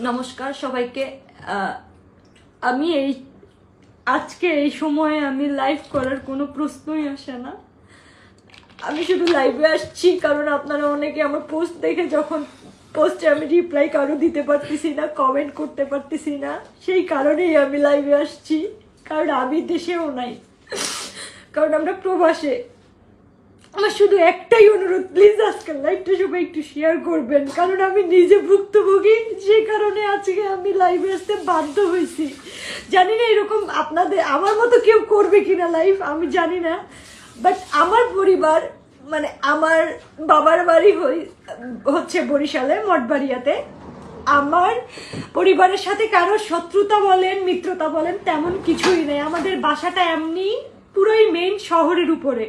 নমস্কার সবাইকে। আমি আজকে এই সময়ে আমি লাইভ করার কোনো প্রশ্নই আসে না। আমি শুধু লাইভে আসছি কারণ আপনারা অনেকে আমার পোস্ট দেখে যখন পোস্টে আমি রিপ্লাই কারো দিতে পারতেছি না, কমেন্ট করতে পারতেছি না, সেই কারণেই আমি লাইভে আসছি। কারণ আমি দেশেও নাই, কারণ আমরা প্রবাসে। আমার শুধু একটাই অনুরোধ, প্লিজ আজকাল লাইভটা সবাই একটু শেয়ার করবেন, কারণ আমি নিজে ভুক্তভোগী। সেই কারণে আজকে আমি লাইভে আসতে বাধ্য হয়েছি। জানি না এরকম আপনাদের আমার মতো কেউ করবে কিনা লাইভ, আমি জানি না। বাট আমার পরিবার, মানে আমার বাবার বাড়ি হচ্ছে বরিশালে মঠবাড়িয়াতে। আমার পরিবারের সাথে কারো শত্রুতা বলেন মিত্রতা বলেন তেমন কিছুই নেই। আমাদের বাসাটা এমনি পুরোই মেইন শহরের উপরে,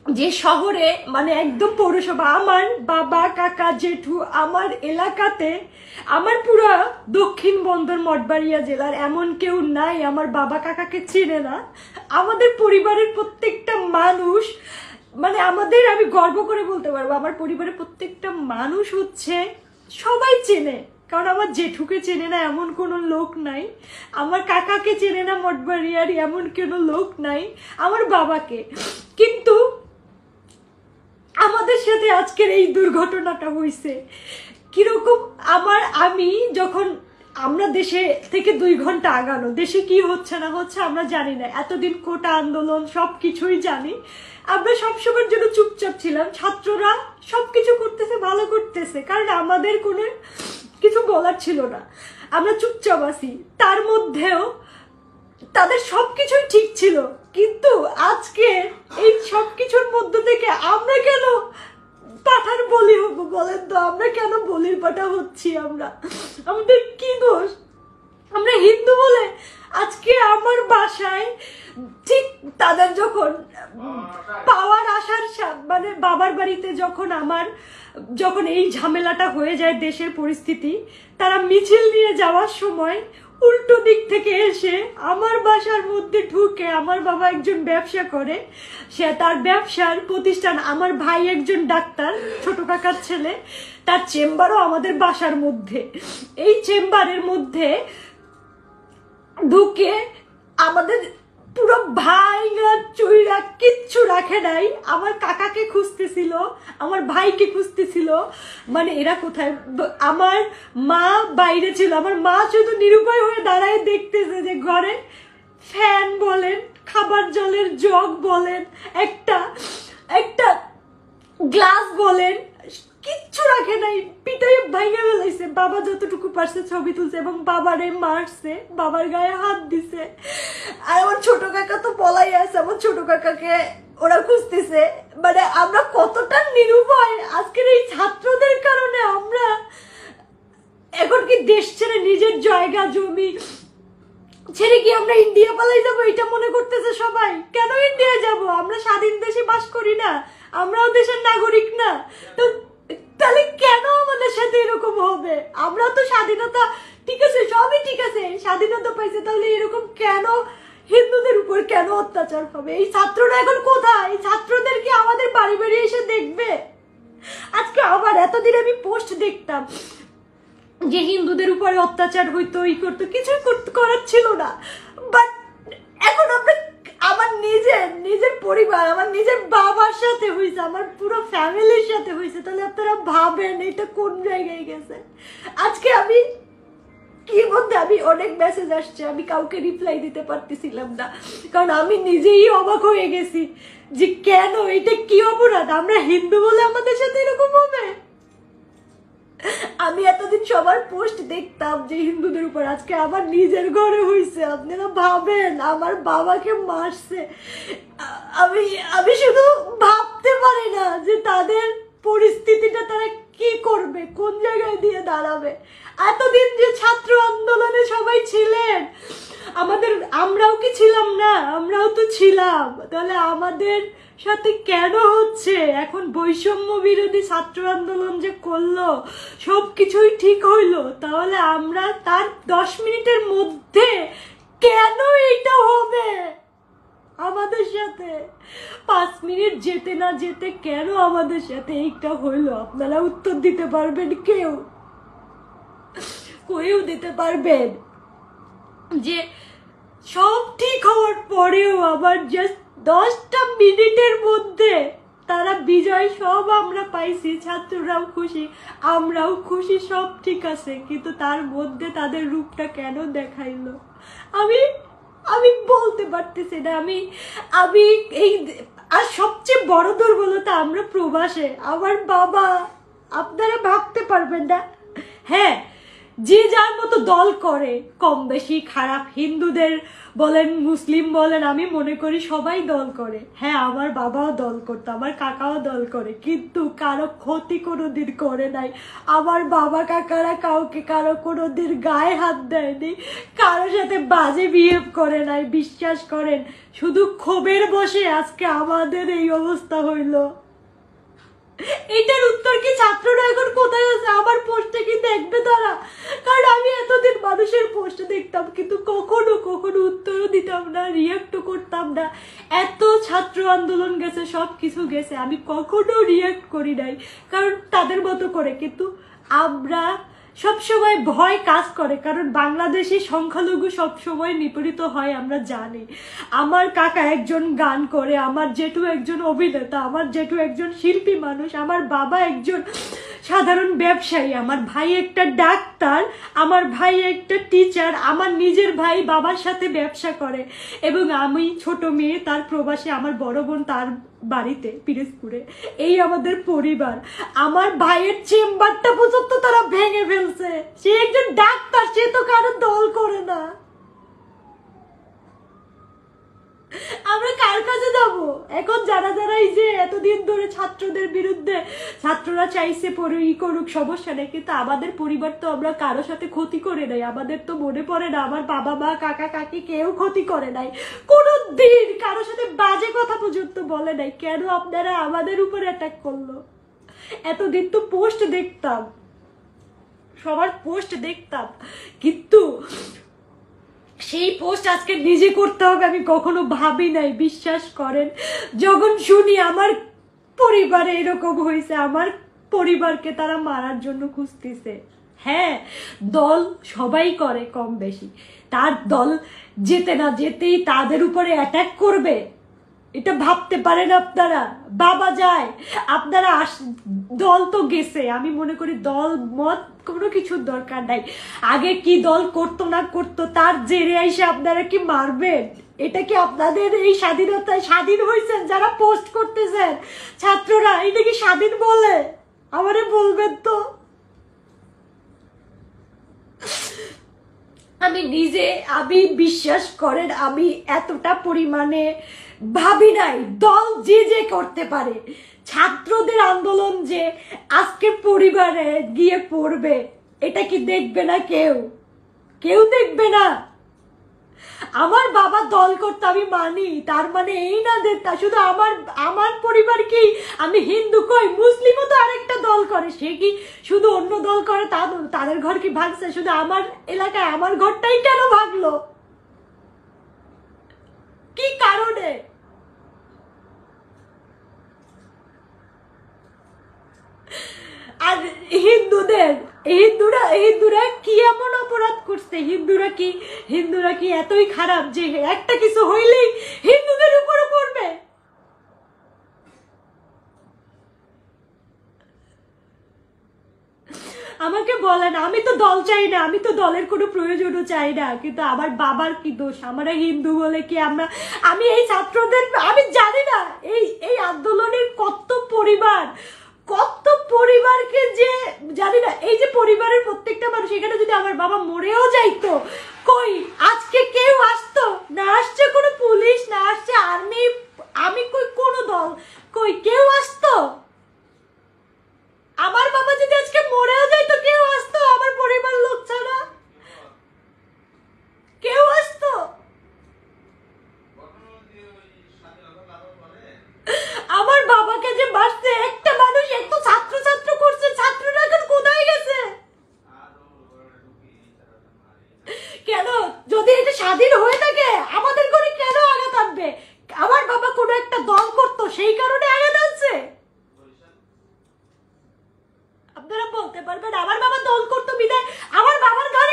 যে শহরে মানে একদম পৌরসভা। আমার বাবা কাকা জেঠু আমার এলাকাতে, আমার পুরো দক্ষিণ বন্দর মঠবাড়িয়া জেলার এমন কেউ নাই আমার বাবা কাকাকে চেনে না। আমাদের পরিবারের প্রত্যেকটা মানুষ, মানে আমাদের, আমি গর্ব করে বলতে পারবো আমার পরিবারের প্রত্যেকটা মানুষ হচ্ছে সবাই চেনে। কারণ আমার জেঠুকে চেনে না এমন কোনো লোক নাই, আমার কাকাকে চেনে না মঠবাড়িয়ার এমন কোনো লোক নাই, আমার বাবাকে। কিন্তু আমাদের সাথে আজকের এই দুর্ঘটনাটা হয়েছে কিরকম। আমি যখন আমরা দেশে থেকে 2 ঘন্টা আগানো, দেশে কি হচ্ছে না হচ্ছে আমরা জানি না। এতদিন কোটা আন্দোলন সবকিছুই জানি, আমরা সবসময়ের জন্য চুপচাপ ছিলাম। ছাত্ররা সবকিছু করতেছে, ভালো করতেছে, কারণ আমাদের কোনো কিছু বলার ছিল না, আমরা চুপচাপ আছি। তার মধ্যেও তাদের সবকিছুই ঠিক ছিল, কিন্তু আজকে এই সবকিছুর মধ্যে থেকে আমরা কেন পাঠার বলি হবো বলেন তো? আমরা কেন বলির পাঠা হচ্ছি? আমাদের কি দোষ? আমরা হিন্দু বলে আজকে আমার বাসায় ঠিক তাদের যখন পাওয়ার আসার, মানে বাবার বাড়িতে যখন এই ঝামেলাটা হয়ে যায়, দেশের পরিস্থিতি, তারা মিছিল নিয়ে যাওয়ার সময় উল্টো দিক থেকে এসে আমার বাসার মধ্যে ঢুকে, আমার বাবা একজন ব্যবসা করে, সে তার ব্যবসার প্রতিষ্ঠান, আমার ভাই একজন ডাক্তার, ছোট কাকার ছেলে, তার চেম্বারও আমাদের বাসার মধ্যে। এই চেম্বারের মধ্যে ঢুকে আমাদের পুরো ভাইরা চুইরা কিচ্ছু রাখে নাই। আমার কাকাকে খুঁজতেছিল, আমার ভাইকে খুঁজতেছিল, মানে এরা কোথায়। আমার মা বাইরে ছিল, আমার মা শুধু নিরুপায় হয়ে দাঁড়ায় দেখতেছে যে ঘরে ফ্যান বলেন, খাবার জলের জগ বলেন, একটা গ্লাস বলেন, কিচ্ছু রাখে নাই, পিটাই ভাঙে ফেলাইছে। বাবা যতটুকু পারছে ছবি তুলছে এবং বাবারে মারছে, বাবার গায়ে হাত দিছে। আর আমার ছোট কাকা তো পলাই আছে, আমার ছোট কাকাকে ওরা খুঁজতেছে। মানে আমরা কতটা নিরুপায় আজকের এই ছাত্রদের কারণে। আমরা এখন কি দেশ ছেড়ে, নিজের জায়গা জমি ছেড়ে কি আমরা ইন্ডিয়া পালাই যাবো এটা মনে করতেছে সবাই? কেন ইন্ডিয়া যাব? আমরা স্বাধীন দেশে বাস করি না? আমরাও দেশের নাগরিক না? তো তাহলে কেন আমাদের সাথে এরকম হবে? আমরা তো স্বাধীনতা, ঠিক আছে, সবই ঠিক আছে, স্বাধীনতা পাইছে, তাহলে এরকম কেন হিন্দুদের উপর কেন অত্যাচার হবে? এই ছাত্ররা এখন কোথায়? এই ছাত্রদের কি আমাদের বাড়ি বাড়ি এসে দেখবে? আজকে আবার এতদিন আমি পোস্ট দেখতাম যে হিন্দুদের উপরে অত্যাচার হইতো, ই করতো, কিছুই করার ছিল না। বাট এখন আমার নিজের পরিবার, আমার নিজের বাবার সাথে হয়েছে, আমার পুরো ফ্যামিলির সাথে হয়েছে। তাহলে আপনারা ভাবেন এটা কোন জায়গায় গেছে। আজকে আমি অনেক মেসেজ আসছে, আমি কাউকে রিপ্লাই দিতে পারতেছিলাম না, কারণ আমি নিজেই অবাক হয়ে গেছি যে কেন, এটা কি অপরাধ? আমরা হিন্দু বলে আমাদের সাথে এরকম হবে? আমি এতদিন সবার পোস্ট দেখতাম যে হিন্দুদের উপর, আজকে আমার নিজের ঘরে হয়েছে। আপনারা ভাবেন আমার বাবাকে মারছে। আমি শুধু ভাবতে পারি না যে তাদের পরিস্থিতিটা তারা কি করবে, কোন জায়গায় দিয়ে দাঁড়াবে। এতদিন যে ছাত্র আন্দোলনে সবাই ছিলেন, আমরাও কি ছিলাম না? আমরাও তো ছিলাম। তাহলে আমাদের সাথে কেন হচ্ছে এখন বৈষম্য বিরোধী ছাত্র আন্দোলন যে করলো, সবকিছুই ঠিক হইলো, তাহলে আমরা তার 10 মিনিটের মধ্যে কেন এইটা হবে আমাদের সাথে? 5 মিনিট যেতে না যেতে কেন আমাদের সাথে এইটা হইলো? আপনারা উত্তর দিতে পারবেন কেউ? করেও দিতে পারবেন যে সব ঠিক হওয়ার পরেও আবার জাস্ট 10টা মিনিটের মধ্যে তারা বিজয়, সব আমরা পাইছি, ছাত্ররাও খুশি, আমরাও খুশি, সব ঠিক আছে, কিন্তু তার মধ্যে তাদের রূপটা কেন দেখাইলো আমি আমি বলতে পারতেছি না। আমি এই, আর সবচেয়ে বড় দুর্বলতা আমরা প্রবাসে, আমার বাবা, আপনারা ভাবতে পারবেন না। হ্যাঁ, যে যার মতো দল করে, কম বেশি খারাপ, হিন্দুদের বলেন মুসলিম বলেন, আমি মনে করি সবাই দল করে। হ্যাঁ, আমার বাবাও দল করতো, আমার কাকাও দল করে, কিন্তু কারো ক্ষতি কোনোদিন করে নাই। আমার বাবা কাকারা কাউকে কারো কোনোদিন গায়ে হাত দেয়নি, কারো সাথে বাজে বিহেভ করে নাই। বিশ্বাস করেন, শুধু ক্ষোভের বসে আজকে আমাদের এই অবস্থা হইলো। এটার উত্তর কি ছাত্ররা এখন কোথায় আছে? আমার পোস্টে কি দেখবে তারা? কারণ আমি এতদিন মানুষের পোস্টে দেখতাম, কিন্তু কখনো কখনো উত্তরও দিতাম না, রিয়াক্টও করতাম না। এত ছাত্র আন্দোলন গেছে, সব কিছু গেছে, আমি কখনো রিয়াক্ট করি নাই, কারণ তাদের মতো করে। কিন্তু আমরা সবসময় ভয় কাজ করে, কারণ বাংলাদেশি সংখ্যালঘু সবসময় নিপীড়িত হয়, আমরা জানি। আমার কাকা একজন গান করে, আমার জেঠু একজন অভিনেতা, আমার জেঠু একজন শিল্পী মানুষ, আমার বাবা একজন সাধারণ ব্যবসায়ী, আমার ভাই একটা ডাক্তার, আমার ভাই একটা টিচার, আমার নিজের ভাই বাবার সাথে ব্যবসা করে, এবং আমি ছোট মেয়ে, তার প্রবাসে, আমার বড় বোন তার বাড়িতে পিরোজপুরে। এই আমাদের পরিবার। আমার ভাইয়ের চেম্বারটা পর্যন্ত তারা ভেঙে ফেলছে। সে একজন ডাক্তার, সে তো কারো দল করে না। আমরা কার কাছে যাব এখন? যারা যারা এই যে এতদিন ধরে ছাত্রদের বিরুদ্ধে, ছাত্ররা চাইছে পরে করুক, সমস্যা নেই, কিন্তু আমাদের পরিবার তো আমরা কারোর সাথে ক্ষতি করে নাই। আমাদের তো মনে পড়ে না আমার বাবা মা কাকা কাকি কেউ ক্ষতি করে নাই, কোনো দিন কারোর সাথে বাজে কথা পর্যন্ত বলে নাই। কেন আপনারা আমাদের উপর অ্যাটাক করলো? এতদিন তো পোস্ট দেখতাম, সবার পোস্ট দেখতাম, কিন্তু সেই পোস্ট আজকে নিজে করতে হবে আমি কখনো ভাবি নাই। বিশ্বাস করেন, যখন শুনি আমার পরিবারে এরকম হয়েছে, আমার পরিবারকে তারা মারার জন্য খুঁজতেছে। হ্যাঁ, দল সবাই করে কম বেশি, তার দল যেতে না যেতেই তাদের উপরে অ্যাটাক করবে, এটা ভাবতে পারেন আপনারা? বাবা যায়, আপনারা দল তো গেছে, আমি মনে করি দল মত কোনো কিছুর দরকার নাই। আগে কি দল করতো না করতো তার জেরে এসে আপনারা কি মারবেন? এটা কি আপনাদের এই স্বাধীনতায় স্বাধীন হয়েছেন যারা পোস্ট করতেছেন ছাত্ররা? এটা কি স্বাধীন বলে? আমারে বলবেন তো। আমি নিজে, আমি বিশ্বাস করেন, আমি এতটা পরিমাণে ভাবি নাই দল যে যে করতে পারে। ছাত্রদের আন্দোলন যে আজকে পরিবারে গিয়ে পড়বে, এটা কি দেখবে না কেউ? কেউ দেখবে না। আমার বাবা দল করতে আমি মানি, তার মানে এই না যে শুধু আমার পরিবার কি, আমি হিন্দু কই, মুসলিমও তো আরেকটা দল করে, সে কি শুধু অন্য দল করে তাদের ঘর কি ভাগছে? শুধু আমার এলাকায় আমার ঘরটাই কেন ভাগলো? কি কারণে? আর হিন্দুরা কি এমন অপরাধ করছে? হিন্দুরা কি এতই খারাপ যে একটা কিছু হইলেই হিন্দুদের উপরে পড়বে? আমাকে বলেন, আমি তো দল চাই না, আমি তো দলের কোনো প্রয়োজনও চাই না, কিন্তু আমার বাবার কি দোষ? আমরা হিন্দু বলে কি আমি এই ছাত্রদের, আমি জানি না এই আন্দোলনের কত পরিবারকে যে জানি না, এই যে পরিবারের প্রত্যেকটা মানুষ, এখানে যদি আমার বাবা মরেও যাইতো, কই আজকে কেউ আসতো না? আসছে কোনো পুলিশ, না আসছে আর্মি, আমি কই কোনো দল, কই কেউ আসতো? আমার বাবা যদি আজকে মরেও যাইতো, কেউ আসতো? আমার পরিবার লোক ছাড়া কেউ আসতো? আমার বাবাকে যে মারছে একটা মানুষ, এত ছাত্র করছে, ছাত্ররা এখন কোথায় গেছে? কেন? যদি এটা স্বাধীন হয়ে থাকে আমাদের ঘরে কেন আঘাত আনবে? আমার বাবা কোনো একটা দল করতো, সেই কারণে আঘাত আনছে? আপনারা বলতে পারবেন আমার বাবা দল করতো বিদায় আমার বাবার ঘর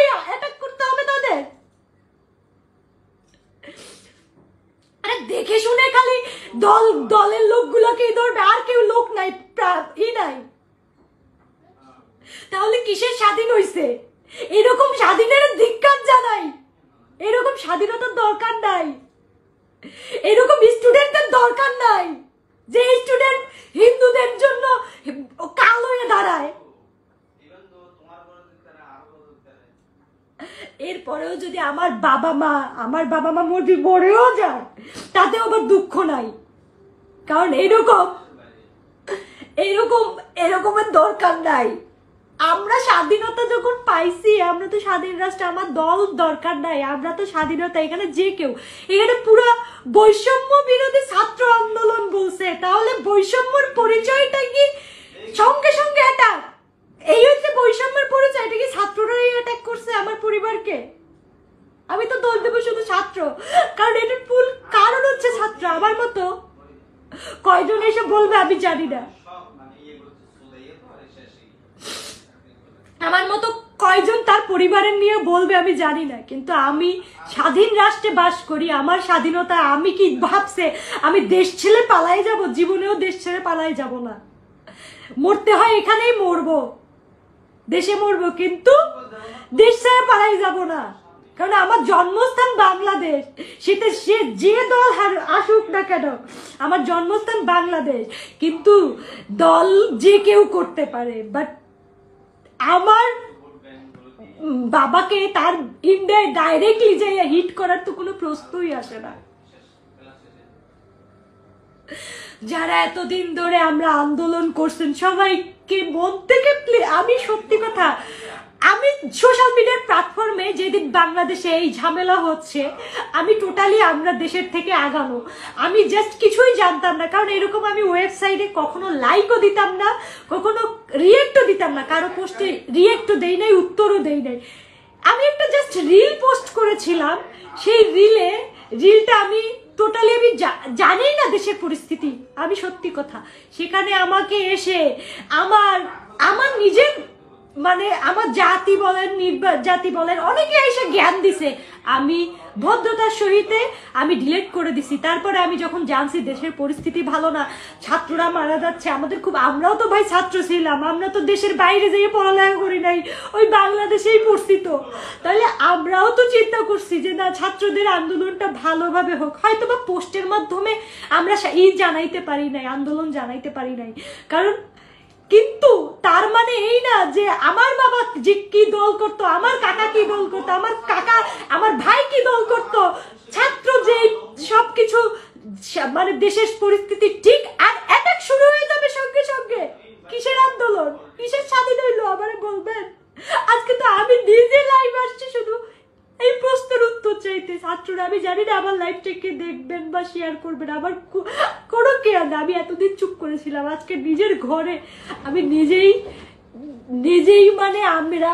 শুনে খালি দলের লোকগুলোকেই ধরবে, আর কেউ লোক নাই, নাই। তাহলে কিসের স্বাধীন হইছে? এরকম স্বাধীনের ধিক্কার জানাই। এরকম স্বাধীনতার দরকার নাই, এরকম স্টুডেন্টদের দরকার নাই যে স্টুডেন্ট হিন্দুদের জন্য কাল হয়ে দাঁড়ায়। এরপরেও যদি আমার বাবা মা মরেও যায়, তাতেও আবার দুঃখ নাই, কারণ এরকমের দরকার নাই। আমরা স্বাধীনতা যখন পাইছি, আমরা তো স্বাধীন রাষ্ট্র, আমার দল দরকার নাই, আমরা তো স্বাধীনতা। এখানে যে কেউ, এখানে পুরো বৈষম্য বিরোধী ছাত্র আন্দোলন বলছে, তাহলে বৈষম্যের পরিচয়টা কি সঙ্গে সঙ্গে অ্যাটাক? এই হচ্ছে বৈষম্যের পরিচয়, এটা কি ছাত্ররাই অ্যাটাক করছে আমার পরিবারকে? আমি তো দোষ দেবো শুধু ছাত্র, কারণ এটার মূল কারণ হচ্ছে ছাত্র। আমার মতো কয়জন এসে বলবে আমি জানি না, আমার মতো কয়জন তার পরিবারের নিয়ে বলবে আমি জানি না, কিন্তু আমি স্বাধীন রাষ্ট্রে বাস করি। আমার স্বাধীনতা, আমি কি ভাবছে আমি দেশ ছেড়ে পালাই যাব? জীবনেও দেশ ছেড়ে পালাই যাব না। মরতে হয় এখানেই মরবো, দেশে মরবো, কিন্তু দেশ ছেড়ে পালাই যাব না, কারণ আমার জন্মস্থান বাংলাদেশ। সেটা সে যে দল আসুক না কেন, আমার জন্মস্থান বাংলাদেশ। কিন্তু দল যে কেউ করতে পারে, বাট আমার বাবাকে তার ইন্ডিয়ায় ডাইরেক্টলি যে হিট করার তো কোনো প্রশ্নই আসে না। যারা এতদিন ধরে আমরা আন্দোলন করছেন, সবাইকে মন থেকে আমি সত্যি কথা, আমি সোশ্যাল মিডিয়ার প্ল্যাটফর্মে যেদিন বাংলাদেশে এই ঝামেলা হচ্ছে, আমি টোটালি আমরা দেশের থেকে আগানো, আমি জাস্ট কিছুই জানতাম না। কারণ এরকম আমি ওয়েবসাইটে কখনো লাইকও দিতাম না, কখনো রিয়েক্টও দিতাম না, কারো পোস্টে রিয়েক্টও দেই নাই, উত্তরও দেই নাই। আমি একটা জাস্ট রিল পোস্ট করেছিলাম, সেই রিলটা আমি টোটালি আমি জানি না দেশের পরিস্থিতি, আমি সত্যি কথা। সেখানে আমাকে এসে আমার নিজের মানে আমার জাতি বলেন, জাতি বলেন, অনেকে এসে জ্ঞান দিছে। আমি ভদ্রতার সহিত আমি ডিলিট করে দিছি। তারপরে আমি যখন জানছি দেশের পরিস্থিতি ভালো না, ছাত্ররা মারা যাচ্ছে, আমাদের খুব, আমরাও তো ভাই ছাত্র ছিলাম, আমরা তো দেশের বাইরে যেয়ে পড়ালেখা করি নাই, ওই বাংলাদেশেই পড়ছি। তো তাহলে আমরাও তো চিন্তা করছি যে না, ছাত্রদের আন্দোলনটা ভালোভাবে হোক। হয়তো বা পোস্টের মাধ্যমে আমরা জানাইতে পারি নাই, আন্দোলন জানাইতে পারি নাই, কারণ কিন্তু তার মানে এই না যে আমার বাবা যে কি দল করতো, আমার কাকা কি দল করতো, আমার ভাই কি দল করতো, ছাত্র যে সবকিছু মানে দেশের পরিস্থিতি ঠিক আর অ্যাটাক শুরু হয়ে যাবে সঙ্গে সঙ্গে। কিসের আন্দোলন, কিসের স্বাধীন হইলো আমারে বলবেন? আজকে তো আমি নিজে লাইভ আসছি শুধু এই প্রশ্নের উত্তর চাইতে। ছাত্ররা, আমি জানি না আমার লাইভটাকে দেখবেন বা শেয়ার করবেন, আমার কোনো কেয়ার না। আমি এতদিন চুপ করেছিলাম, আজকে নিজের ঘরে আমি নিজেই মানে আমরা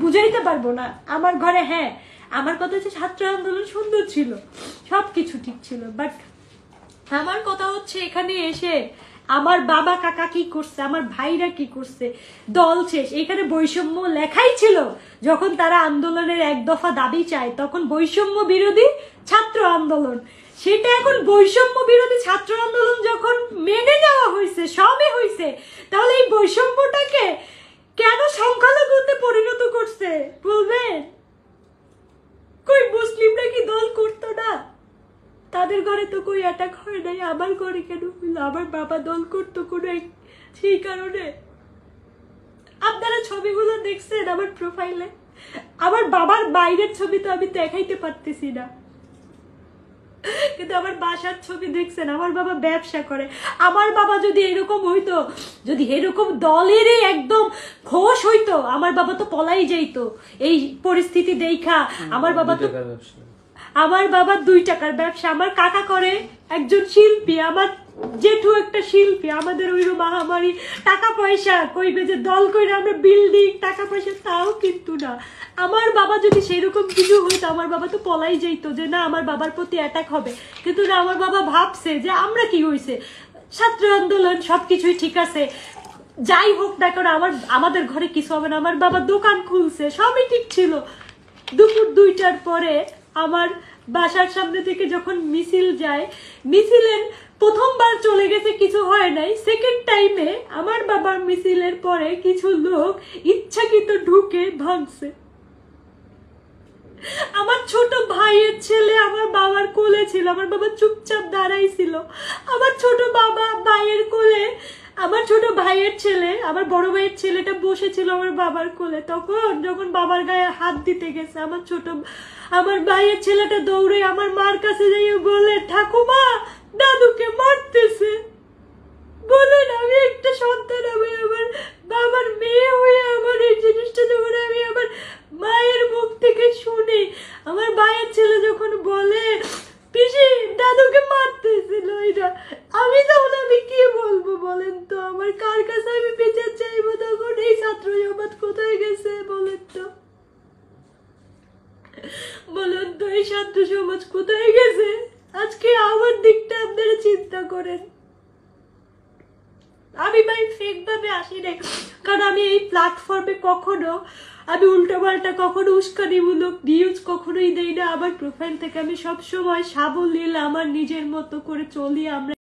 বুঝাইতে পারবো না আমার ঘরে। হ্যাঁ, আমার কথা হচ্ছে ছাত্র আন্দোলন সুন্দর ছিল, সবকিছু ঠিক ছিল, বাট আমার কথা হচ্ছে এখানে এসে আমার বাবা কাকা কি করছে, আমার ভাইরা কি করছে, দল শেষ। এখানে বৈষম্য লেখাই ছিল। যখন তারা আন্দোলনের এক দফা দাবি চায়, তখন বৈষম্য বিরোধী ছাত্র আন্দোলন, সেটা এখন বৈষম্য বিরোধী ছাত্র আন্দোলন যখন মেনে নেওয়া হয়েছে, সবই হয়েছে, তাহলে এই বৈষম্যটাকে কেন সংখ্যালঘুতে পরিণত করছে বলবেন? কই মুসলিমরা কি দল করতো না? তাদের ঘরে তো কই অ্যাটাক হয় নাই, আমার ঘরে কেন হইল? আমার বাবা দল করতো কোনো সেই কারণে। আপনারা ছবিগুলো দেখছেন আমার প্রোফাইলে, আমার বাবার বাইরের ছবি তো আমি দেখাইতে পারতেছি না, কিন্তু আমার বাসার ছবি দেখছেন। আমার বাবা ব্যবসা করে। আমার বাবা যদি এরকম হইতো, যদি এরকম দলেরই একদম খোশ হইতো, আমার বাবা তো পলাই যাইতো এই পরিস্থিতি দেখা। আমার বাবা 2 টাকার ব্যবসা। আমার কাকা করে একজন শিল্পী, আমার জেঠু একটা শিল্পী। আমাদের ওই মহামারী টাকা পয়সা কইবে যে দল কইরা আমরা বিল্ডিং টাকা পয়সা, তাও কিন্তু না। আমার বাবা যদি সেরকম কিছু হইতো, আমার বাবা তো পলাই যাইতো যে না আমার বাবার প্রতি অ্যাটাক হবে, কিন্তু না, আমার বাবা ভাবছে যে আমরা কি হয়েছে, ছাত্র আন্দোলন সবকিছুই ঠিক আছে, যাই হোক না কেন আমাদের ঘরে কিছু হবে না। আমার বাবা দোকান খুলছে, সবই ঠিক ছিল। দুপুর 2টার পরে আমার বাসার সামনে থেকে যখন মিছিল যায়, মিছিলের প্রথমবার চলে গেছে, কিছু হয় নাই, সেকেন্ড টাইমে আমার বাবার মিছিলের পরে কিছু লোক ইচ্ছাকৃত ঢুকে ভাঙছে। আমার ছোট ভাইয়ের ছেলে আমার বাবার কোলে ছিল, আমার বাবা চুপচাপ দাঁড়াই ছিল। আমার ছোট ভাইয়ের কোলে আমার ছোট ভাইয়ের ছেলে, আমার বড় ভাইয়ের ছেলেটা বসেছিল আমার বাবার কোলে। তখন যখন বাবার গায়ে হাত দিতে গেছে, আমার ভাইয়ের ছেলেটা দৌড়ে আমার মার কাছে যাইয়ে বলে, ঠাকুমা দাদুকে মারতেছে। বলেন, আমি একটা সন্তান, আমি আমার বাবার মেয়ে হয়ে আমার এই জিনিসটা যখন আমি আমার মায়ের মুখ থেকে শুনি, আমার ভাইয়ের ছেলে যখন বলে পিসি দাদুকে মারতেছিল, এটা আমি তাহলে আমি কি বলবো বলেন তো? আমার কার কাছে আমি বিচার চাইবো তখন? এই ছাত্র সমাজ কোথায় গেছে বলেন তো? বলেন তো, এই ছাত্র সমাজ কোথায় গেছে? আজকে আমার দিকটা আপনারা চিন্তা করেন। আমি ভাই ফেক ভাবে আসি নাই, কারণ আমি এই প্ল্যাটফর্মে কখনো আমি উল্টোপাল্টা কখনো উস্কানিমূলক নিউজ কখনোই দেই না। আমার প্রোফাইল থেকে আমি সবসময় সাবলীল আমার নিজের মতো করে চলি। আমরা